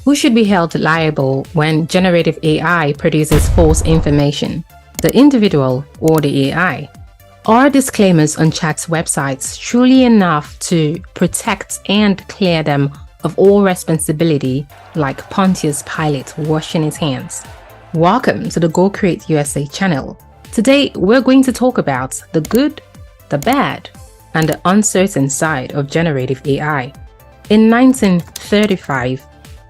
Who should be held liable when generative AI produces false information? The individual or the AI? Are disclaimers on chat's websites truly enough to protect and clear them of all responsibility, like Pontius Pilate washing his hands? Welcome to the Go Create USA channel. Today, we're going to talk about the good, the bad, and the uncertain side of generative AI. In 1935,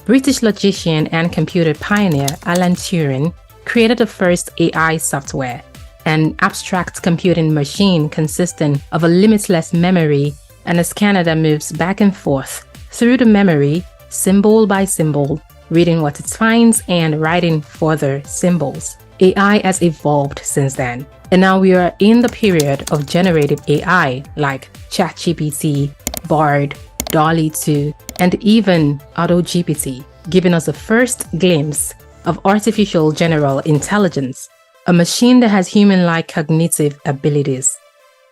British logician and computer pioneer Alan Turing created the first AI software, an abstract computing machine consisting of a limitless memory and a scanner that moves back and forth through the memory, symbol by symbol, reading what it finds and writing further symbols. AI has evolved since then, and now we are in the period of generative AI like ChatGPT, Bard, DALL 2, and even AutoGPT, giving us a first glimpse of artificial general intelligence, a machine that has human-like cognitive abilities.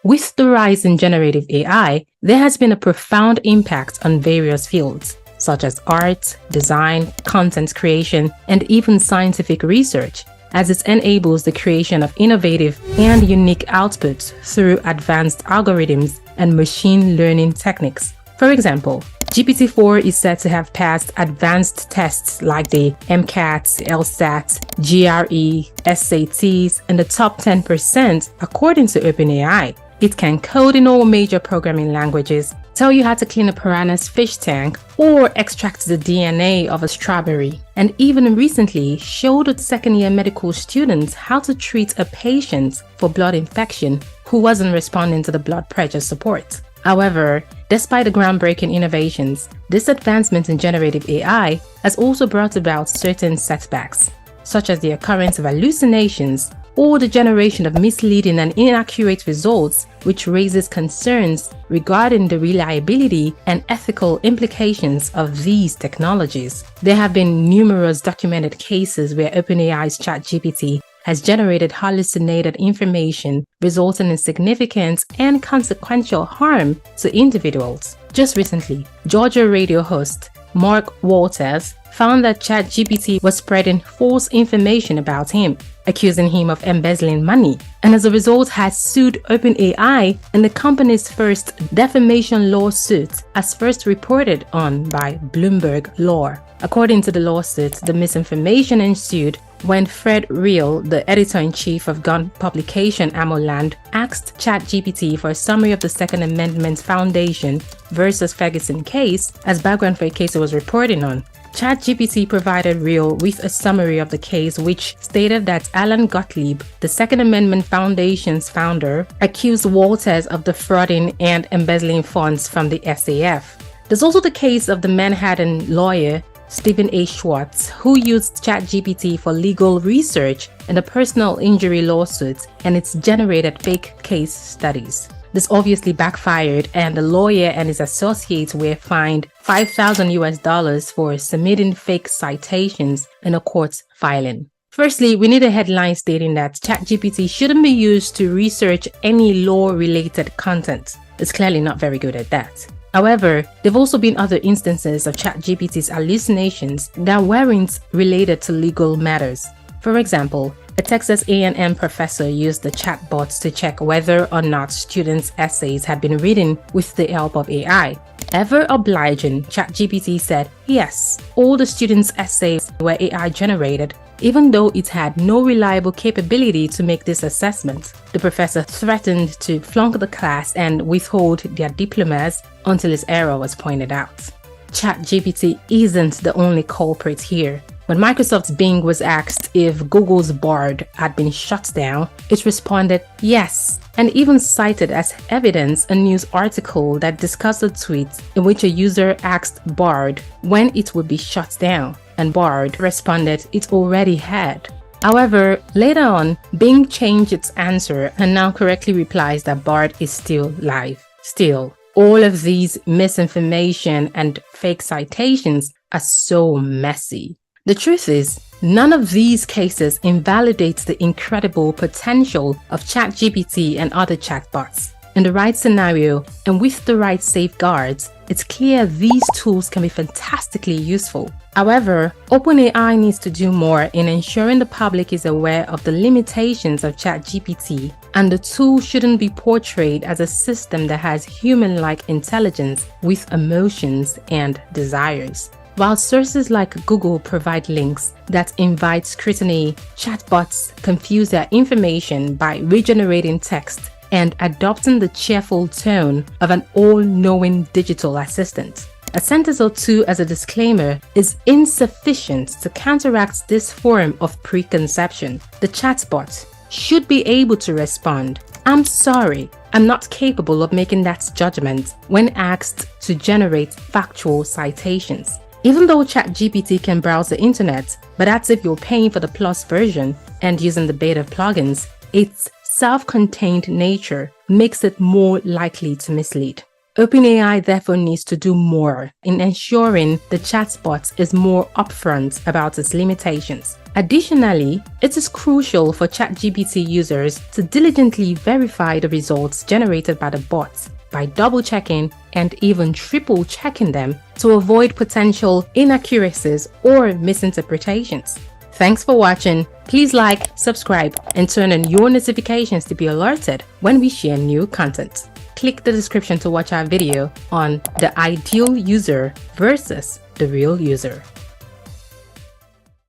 With the rise in generative AI, there has been a profound impact on various fields, such as art, design, content creation, and even scientific research, as it enables the creation of innovative and unique outputs through advanced algorithms and machine learning techniques. For example, GPT-4 is said to have passed advanced tests like the MCAT, LSAT, GRE, SATs, and the top 10% according to OpenAI. It can code in all major programming languages, tell you how to clean a piranha's fish tank, or extract the DNA of a strawberry, and even recently showed its second-year medical students how to treat a patient for blood infection who wasn't responding to the blood pressure support. However, despite the groundbreaking innovations, this advancement in generative AI has also brought about certain setbacks, such as the occurrence of hallucinations or the generation of misleading and inaccurate results, which raises concerns regarding the reliability and ethical implications of these technologies. There have been numerous documented cases where OpenAI's ChatGPT has generated hallucinated information, resulting in significant and consequential harm to individuals. Just recently, Georgia radio host Mark Walters found that ChatGPT was spreading false information about him, accusing him of embezzling money, and as a result has sued OpenAI in the company's first defamation lawsuit, as first reported on by Bloomberg Law. According to the lawsuit, the misinformation ensued when Fred Reel, the editor-in-chief of gun publication Amoland, asked ChatGPT for a summary of the Second Amendment Foundation versus Ferguson case as background for a case it was reporting on. ChatGPT provided Reel with a summary of the case, which stated that Alan Gottlieb, the Second Amendment Foundation's founder, accused Walters of defrauding and embezzling funds from the SAF. There's also the case of the Manhattan lawyer Stephen A. Schwartz, who used ChatGPT for legal research in a personal injury lawsuit, and it's generated fake case studies. This obviously backfired, and the lawyer and his associates were fined $5,000 for submitting fake citations in a court filing. Firstly, we need a headline stating that ChatGPT shouldn't be used to research any law-related content. It's clearly not very good at that. However, there have also been other instances of ChatGPT's hallucinations that weren't related to legal matters. For example, a Texas A&M professor used the chatbot to check whether or not students' essays had been written with the help of AI. Ever obliging, ChatGPT said yes, all the students' essays were AI generated, even though it had no reliable capability to make this assessment. The professor threatened to flunk the class and withhold their diplomas until his error was pointed out. ChatGPT isn't the only culprit here. When Microsoft's Bing was asked if Google's Bard had been shut down, it responded yes, and even cited as evidence a news article that discussed a tweet in which a user asked Bard when it would be shut down, and Bard responded it already had. However, later on, Bing changed its answer and now correctly replies that Bard is still live. Still, all of these misinformation and fake citations are so messy. The truth is, none of these cases invalidates the incredible potential of ChatGPT and other chatbots. In the right scenario and with the right safeguards, it's clear these tools can be fantastically useful. However, OpenAI needs to do more in ensuring the public is aware of the limitations of ChatGPT, and the tool shouldn't be portrayed as a system that has human-like intelligence with emotions and desires. While sources like Google provide links that invite scrutiny, chatbots confuse their information by regenerating text and adopting the cheerful tone of an all-knowing digital assistant. A sentence or two as a disclaimer is insufficient to counteract this form of preconception. The chatbot should be able to respond, "I'm sorry, I'm not capable of making that judgment," when asked to generate factual citations. Even though ChatGPT can browse the internet, but that's if you're paying for the Plus version and using the beta plugins, its self-contained nature makes it more likely to mislead. OpenAI therefore needs to do more in ensuring the chatbot is more upfront about its limitations. Additionally, it is crucial for ChatGPT users to diligently verify the results generated by the bot by double-checking and even triple-checking them to avoid potential inaccuracies or misinterpretations. Thanks for watching. Please like, subscribe, and turn on your notifications to be alerted when we share new content. Click the description to watch our video on the ideal user versus the real user.